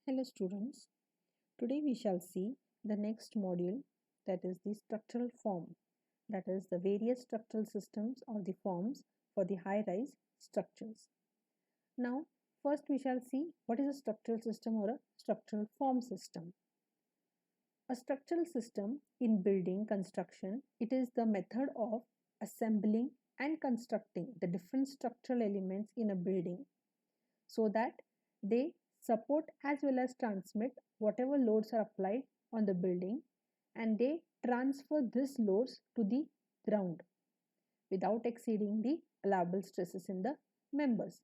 Hello students, today we shall see the next module, that is the structural form, that is the various structural systems or the forms for the high-rise structures. Now first we shall see what is a structural system or a structural form system. A structural system in building construction, it is the method of assembling and constructing the different structural elements in a building so that they support as well as transmit whatever loads are applied on the building, and they transfer these loads to the ground without exceeding the allowable stresses in the members.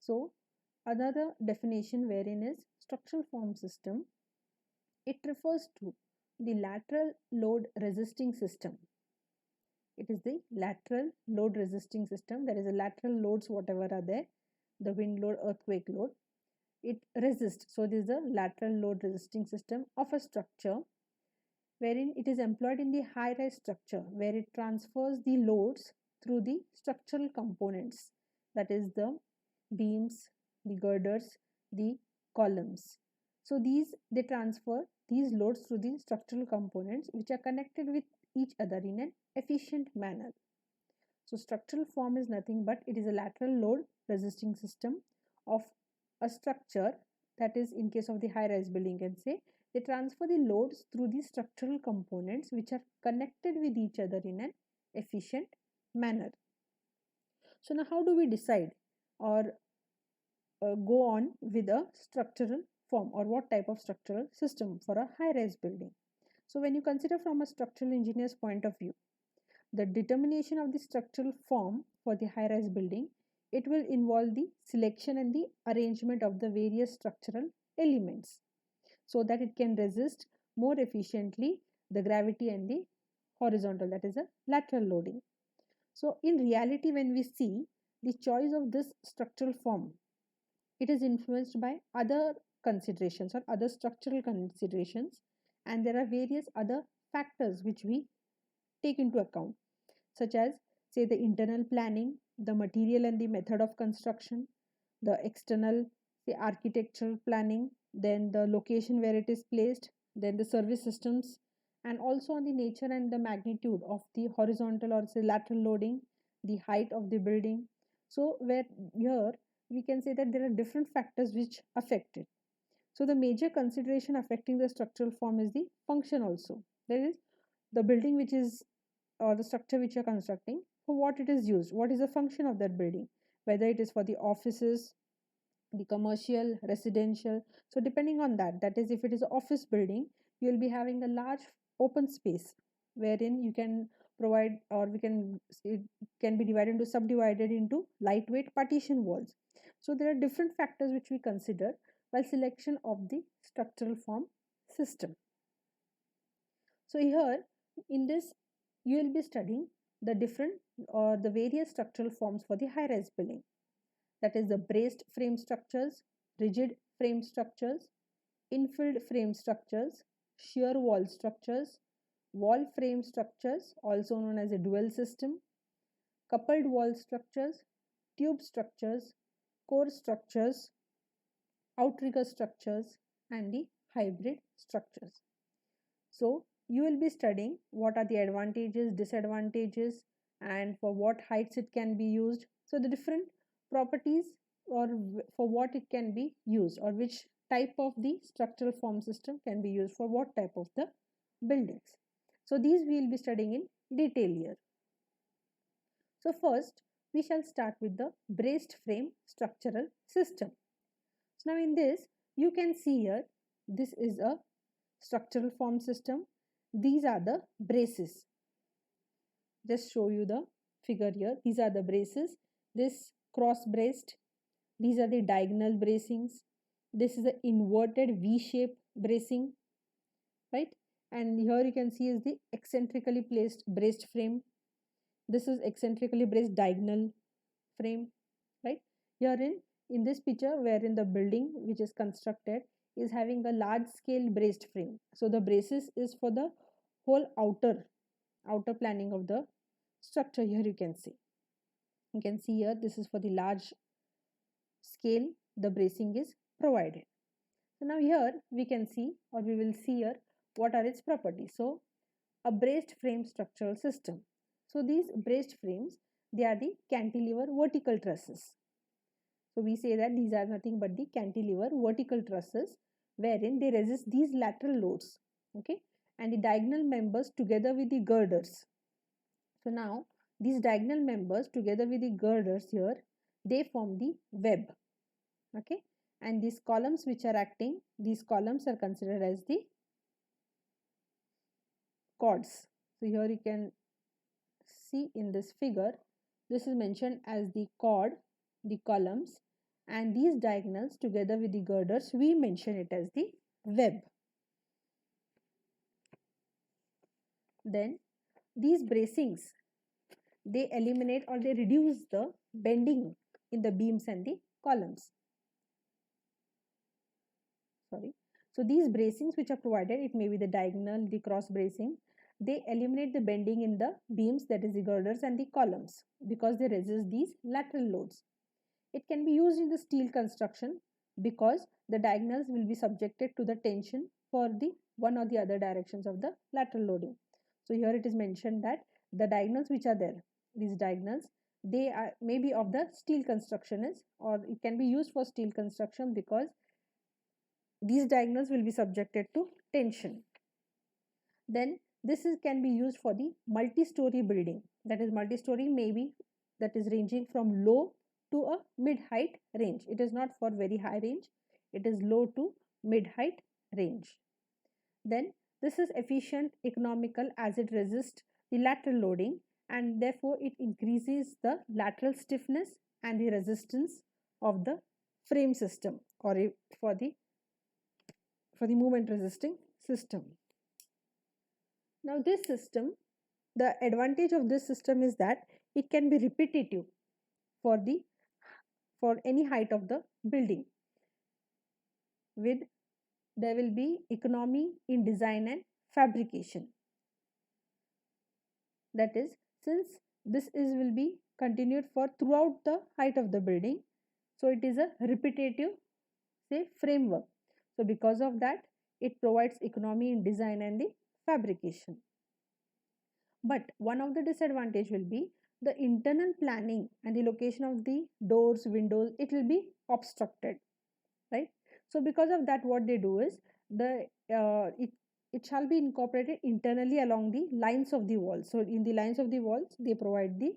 So another definition wherein is structural form system, it refers to the lateral load resisting system. It is the lateral load resisting system. There is a lateral loads whatever are there, the wind load, earthquake load, it resists. So this is a lateral load resisting system of a structure wherein it is employed in the high rise structure where it transfers the loads through the structural components, that is the beams, the girders, the columns. So they transfer these loads through the structural components which are connected with each other in an efficient manner. So structural form is nothing but it is a lateral load resisting system of a structure, that is in case of the high rise building can say they transfer the loads through the structural components which are connected with each other in an efficient manner. So now how do we decide or go on with a structural form or what type of structural system for a high rise building? So when you consider from a structural engineer's point of view, the determination of the structural form for the high rise building, it will involve the selection and the arrangement of the various structural elements so that it can resist more efficiently the gravity and the horizontal, that is a lateral loading. So in reality when we see the choice of this structural form, it is influenced by other considerations or other structural considerations, and there are various other factors which we take into account, such as say the internal planning, the material and the method of construction, the external say architectural planning, then the location where it is placed, then the service systems, and also on the nature and the magnitude of the horizontal or say lateral loading, the height of the building. So where here we can say that there are different factors which affect it. So the major consideration affecting the structural form is the function also. There is the building which is or the structure which you're constructing, for what it is used, what is the function of that building, whether it is for the offices, the commercial, residential. So depending on that, that is if it is an office building, you will be having a large open space wherein you can provide or it can be divided into subdivided into lightweight partition walls. So there are different factors which we consider while selection of the structural form system. So here in this you will be studying the different or the various structural forms for the high rise building, that is the braced frame structures, rigid frame structures, infilled frame structures, shear wall structures, wall frame structures also known as a dual system, coupled wall structures, tube structures, core structures, outrigger structures, and the hybrid structures. So you will be studying what are the advantages, disadvantages, and for what heights it can be used. So the different properties or for what it can be used or which type of the structural form system can be used for what type of the buildings. So these we will be studying in detail here. So first we shall start with the braced frame structural system. So now in this you can see here, this is a structural form system. These are the braces. Just show you the figure here. These are the braces. This cross braced. These are the diagonal bracings. This is the inverted V-shape bracing, right? And here you can see is the eccentrically placed braced frame. This is eccentrically braced diagonal frame, right? Here in this picture wherein the building which is constructed is having a large scale braced frame. So the braces is for the whole outer planning of the structure. Here you can see here this is for the large scale the bracing is provided. So now here we can see, or we will see here, what are its properties. So a braced frame structural system. So these braced frames, they are the cantilever vertical trusses. So we say that these are nothing but the cantilever vertical trusses wherein they resist these lateral loads, okay, and the diagonal members together with the girders. So now these diagonal members together with the girders here, they form the web, okay, and these columns which are acting, these columns are considered as the chords. So here you can see in this figure, this is mentioned as the chord, the columns, and these diagonals together with the girders, we mention it as the web. Then these bracings, they eliminate or they reduce the bending in the beams and the columns. Sorry. So these bracings which are provided, it may be the diagonal, the cross bracing, they eliminate the bending in the beams, that is the girders and the columns, because they resist these lateral loads. It can be used in the steel construction because the diagonals will be subjected to the tension for the one or the other directions of the lateral loading. So here it is mentioned that the diagonals which are there, these diagonals, they are maybe of the steel construction is, or it can be used for steel construction because these diagonals will be subjected to tension. Then this can be used for the multi-story building, that is multi-story maybe that is ranging from low to a mid-height range. It is not for very high range, it is low to mid-height range. Then this is efficient, economical as it resists the lateral loading, and therefore it increases the lateral stiffness and the resistance of the frame system, or for the movement resisting system. Now this system, the advantage of this system is that it can be repetitive for any height of the building, with there will be economy in design and fabrication. That is, since this is will be continued for throughout the height of the building, so it is a repetitive, say, framework. So because of that, it provides economy in design and the fabrication. But one of the disadvantage will be the internal planning and the location of the doors, windows, it will be obstructed, right? So because of that, what they do is it shall be incorporated internally along the lines of the walls. So in the lines of the walls, they provide the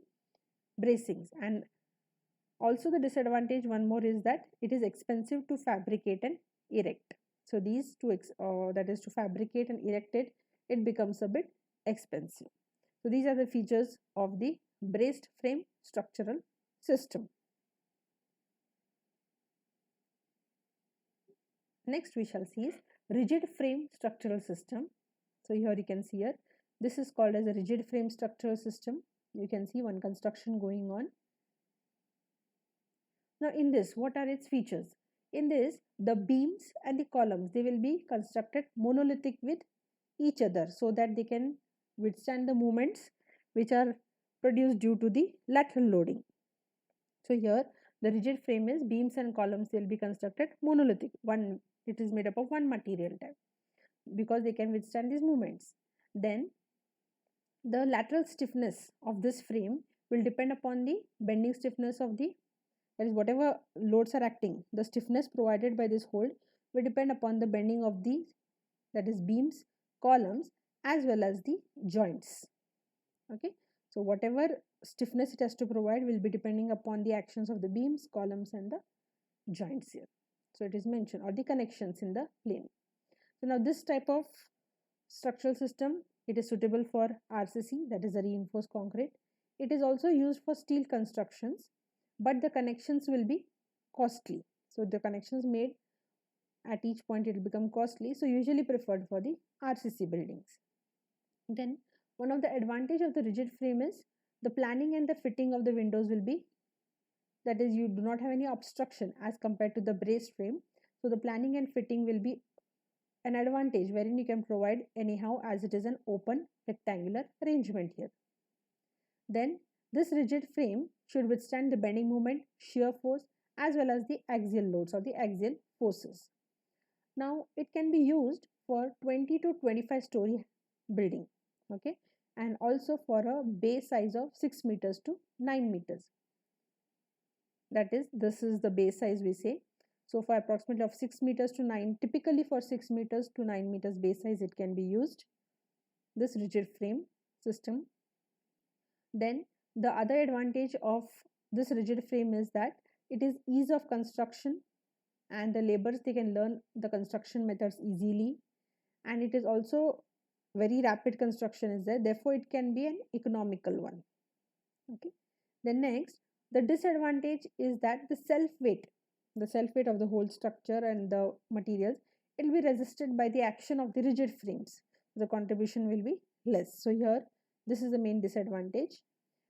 bracings. And also the disadvantage, one more, is that it is expensive to fabricate and erect. So these two, that is to fabricate and erect it, it becomes a bit expensive. So these are the features of the braced frame structural system. Next we shall see is rigid frame structural system. So here you can see here, this is called as a rigid frame structural system. You can see one construction going on. Now in this, what are its features? In this, the beams and the columns, they will be constructed monolithic with each other so that they can withstand the movements which are produced due to the lateral loading. So here the rigid frame is beams and columns will be constructed monolithic. It is made up of one material type because they can withstand these movements. Then the lateral stiffness of this frame will depend upon the bending stiffness of the, that is whatever loads are acting, the stiffness provided by this hold will depend upon the bending of the, that is beams, columns, as well as the joints. Okay, so whatever stiffness it has to provide will be depending upon the actions of the beams, columns, and the joints here. So it is mentioned, or the connections in the plane. So now this type of structural system, it is suitable for RCC, that is a reinforced concrete. It is also used for steel constructions, but the connections will be costly. So the connections made at each point, it will become costly, so usually preferred for the RCC buildings. Then one of the advantage of the rigid frame is the planning and the fitting of the windows will be, that is, you do not have any obstruction as compared to the braced frame. So the planning and fitting will be an advantage wherein you can provide anyhow, as it is an open rectangular arrangement here. Then this rigid frame should withstand the bending moment, shear force, as well as the axial loads or the axial forces. Now it can be used for 20 to 25 story building, okay, and also for a base size of 6 meters to 9 meters. That is, this is the base size we say. So for approximately of 6 meters to 9, typically for 6 meters to 9 meters base size, it can be used, this rigid frame system. Then the other advantage of this rigid frame is that it is ease of construction, and the laborers, they can learn the construction methods easily, and it is also very rapid construction is there, therefore it can be an economical one. Okay, then next, the disadvantage is that the self weight of the whole structure and the materials, it will be resisted by the action of the rigid frames, the contribution will be less. So here this is the main disadvantage.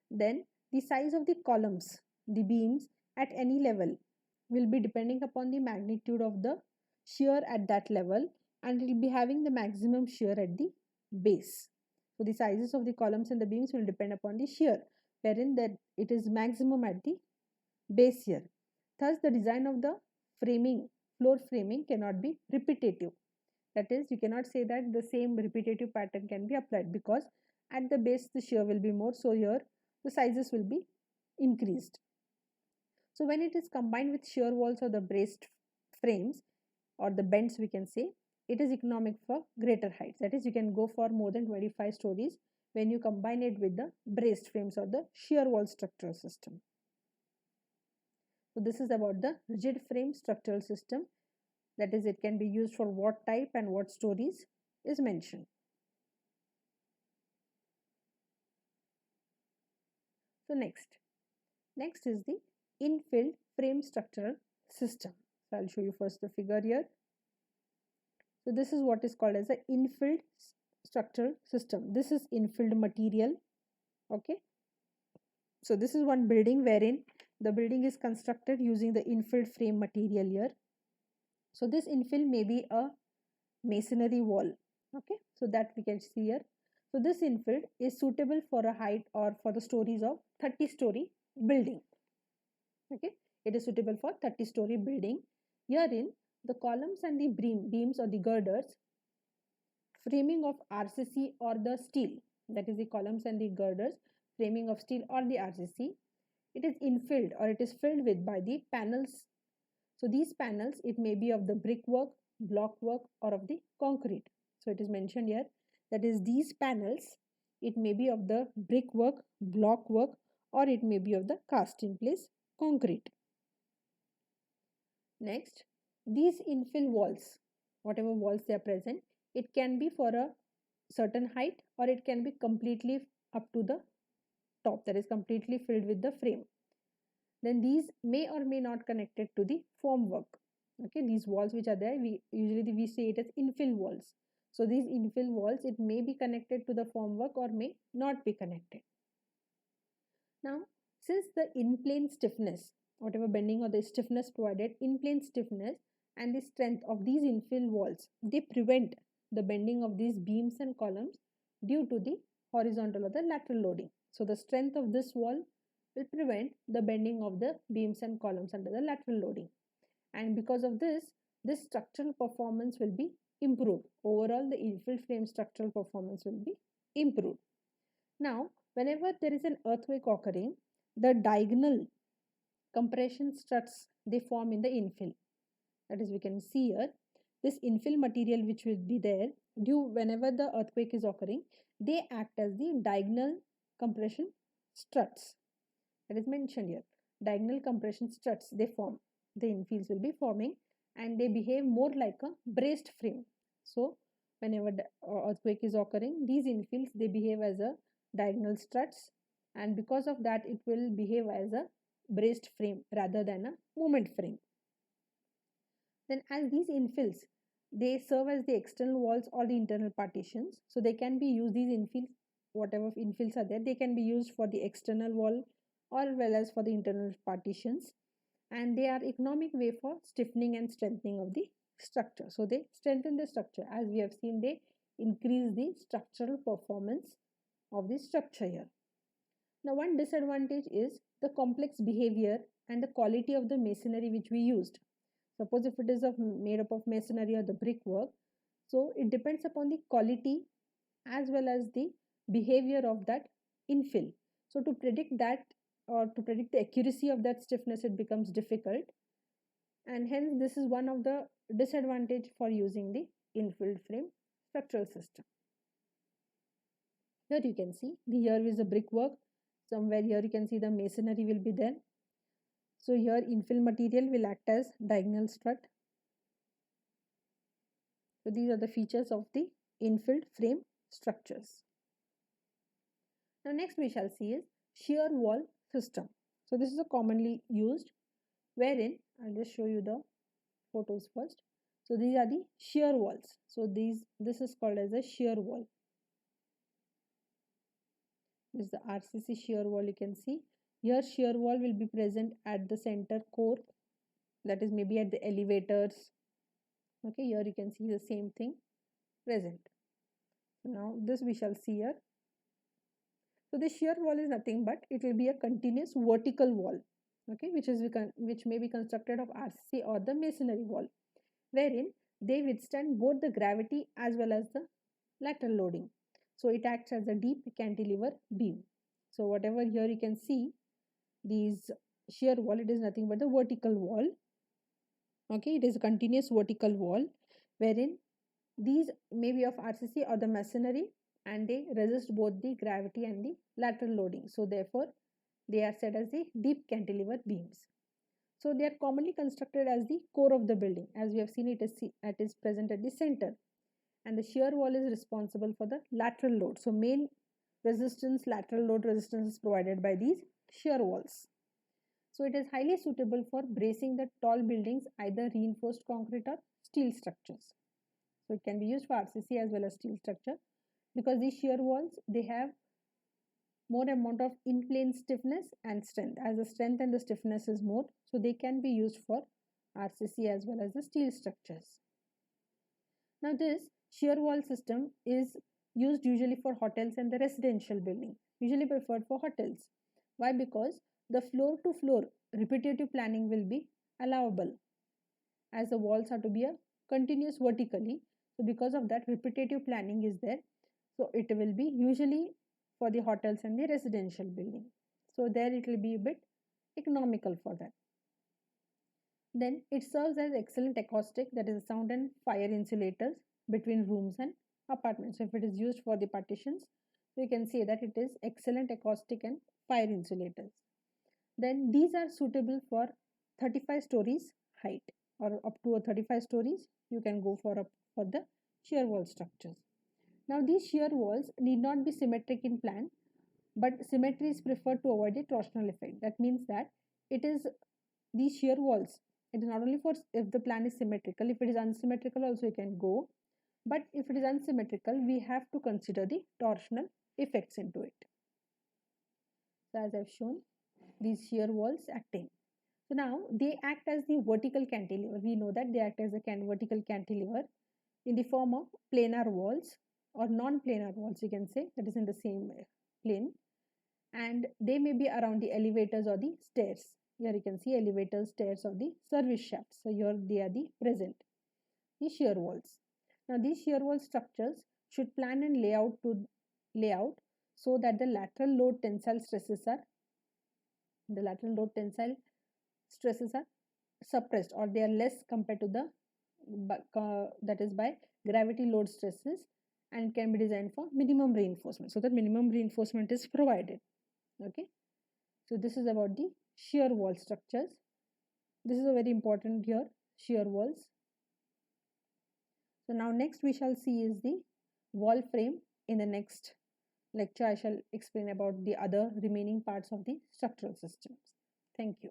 Then the size of the columns, the beams at any level will be depending upon the magnitude of the shear at that level, and it will be having the maximum shear at the base. So the sizes of the columns and the beams will depend upon the shear, wherein that it is maximum at the base here. Thus the design of the framing, floor framing cannot be repetitive. That is, you cannot say that the same repetitive pattern can be applied, because at the base the shear will be more, so here the sizes will be increased. So when it is combined with shear walls or the braced frames or the bends, we can say it is economic for greater heights. That is, you can go for more than 25 stories when you combine it with the braced frames or the shear wall structural system. So this is about the rigid frame structural system. That is, it can be used for what type and what stories is mentioned. So next is the infilled frame structural system. So I'll show you first the figure here. So this is what is called as the infilled structural system. This is infilled material. Okay. So this is one building wherein the building is constructed using the infilled frame material here. So this infill may be a masonry wall. Okay. So that we can see here. So this infill is suitable for a height or for the stories of 30-story building. Okay. It is suitable for 30-story building. Herein, the columns and the beams or the girders, framing of RCC or the steel, that is the columns and the girders, framing of steel or the RCC, it is infilled or it is filled with by the panels. So these panels, it may be of the brickwork, block work, or of the concrete. So it is mentioned here, that is, these panels, it may be of the brickwork, block work, or it may be of the cast in place concrete. Next, these infill walls, whatever walls they are present, it can be for a certain height or it can be completely up to the top, that is completely filled with the frame. Then these may or may not connected to the formwork. Okay, these walls which are there, we usually say it as infill walls. So these infill walls, it may be connected to the formwork or may not be connected. Now, since the in-plane stiffness, whatever bending or the stiffness provided, in-plane stiffness and the strength of these infill walls, they prevent the bending of these beams and columns due to the horizontal or the lateral loading. So the strength of this wall will prevent the bending of the beams and columns under the lateral loading. And because of this structural performance will be improved. Overall, the infill frame structural performance will be improved. Now, whenever there is an earthquake occurring, the diagonal compression struts, they form in the infill. That is, we can see here, this infill material which will be there, whenever the earthquake is occurring, they act as the diagonal compression struts. That is mentioned here. Diagonal compression struts, they form. The infills will be forming and they behave more like a braced frame. So, whenever the earthquake is occurring, these infills, they behave as a diagonal struts, and because of that it will behave as a braced frame rather than a moment frame. Then as these infills, they serve as the external walls or the internal partitions, so they can be used, these infills, whatever infills are there, they can be used for the external wall or well as for the internal partitions, and they are economic way for stiffening and strengthening of the structure. So they strengthen the structure. As we have seen, they increase the structural performance of the structure here. Now, one disadvantage is the complex behavior and the quality of the masonry which we used. Suppose if it is made up of masonry or the brickwork, so it depends upon the quality as well as the behavior of that infill. So to predict that, or to predict the accuracy of that stiffness, it becomes difficult, and hence this is one of the disadvantage for using the infilled frame structural system. Here you can see here is a brickwork. Somewhere here you can see the masonry will be there. So here infill material will act as diagonal strut. So these are the features of the infilled frame structures. Now next we shall see is shear wall system. So this is a commonly used, wherein I'll just show you the photos first. So these are the shear walls. So this is called as a shear wall. This is the RCC shear wall. You can see here shear wall will be present at the center core, that is maybe at the elevators. Okay, here you can see the same thing present. Now this we shall see here. So the shear wall is nothing but it will be a continuous vertical wall, okay, which may be constructed of RCC or the masonry wall, wherein they withstand both the gravity as well as the lateral loading. So it acts as a deep cantilever beam. So whatever here you can see, these shear wall, it is nothing but the vertical wall. Okay, it is a continuous vertical wall wherein these may be of RCC or the masonry, and they resist both the gravity and the lateral loading. So therefore they are said as the deep cantilever beams. So they are commonly constructed as the core of the building. As we have seen, it is present at the center, and the shear wall is responsible for the lateral load. So main lateral load resistance is provided by these shear walls. So it is highly suitable for bracing the tall buildings, either reinforced concrete or steel structures. So it can be used for RCC as well as steel structure, because these shear walls, they have more amount of in-plane stiffness and strength. As the strength and the stiffness is more, so they can be used for RCC as well as the steel structures. Now this shear wall system is used usually for hotels and the residential building, usually preferred for hotels. Why? Because the floor to floor repetitive planning will be allowable, as the walls are to be a continuous vertically. So because of that, repetitive planning is there. So it will be usually for the hotels and the residential building. So there it will be a bit economical for that. Then it serves as excellent acoustic, that is sound and fire insulators between rooms and apartments. So if it is used for the partitions, we can say that it is excellent acoustic and fire insulators. Then these are suitable for 35 stories height, or up to 35 stories you can go for the shear wall structures. Now these shear walls need not be symmetric in plan, but symmetry is preferred to avoid the torsional effect. That means that it is these shear walls, it is not only for if the plan is symmetrical, if it is unsymmetrical also you can go, but if it is unsymmetrical, we have to consider the torsional effects into it. So as I've shown, these shear walls acting. So now they act as the vertical cantilever. We know that they act as a vertical cantilever in the form of planar walls or non-planar walls, you can say, that is in the same plane, and they may be around the elevators or the stairs. Here you can see elevators, stairs, or the service shafts. So here they are the present, the shear walls. Now these shear wall structures should plan and layout so that the lateral load tensile stresses are suppressed, or they are less compared to the that is by gravity load stresses, and can be designed for minimum reinforcement, so that minimum reinforcement is provided. Okay, so this is about the shear wall structures. This is a very important here, shear walls. So now next we shall see is the wall frame. In the next lecture I shall explain about the other remaining parts of the structural systems. Thank you.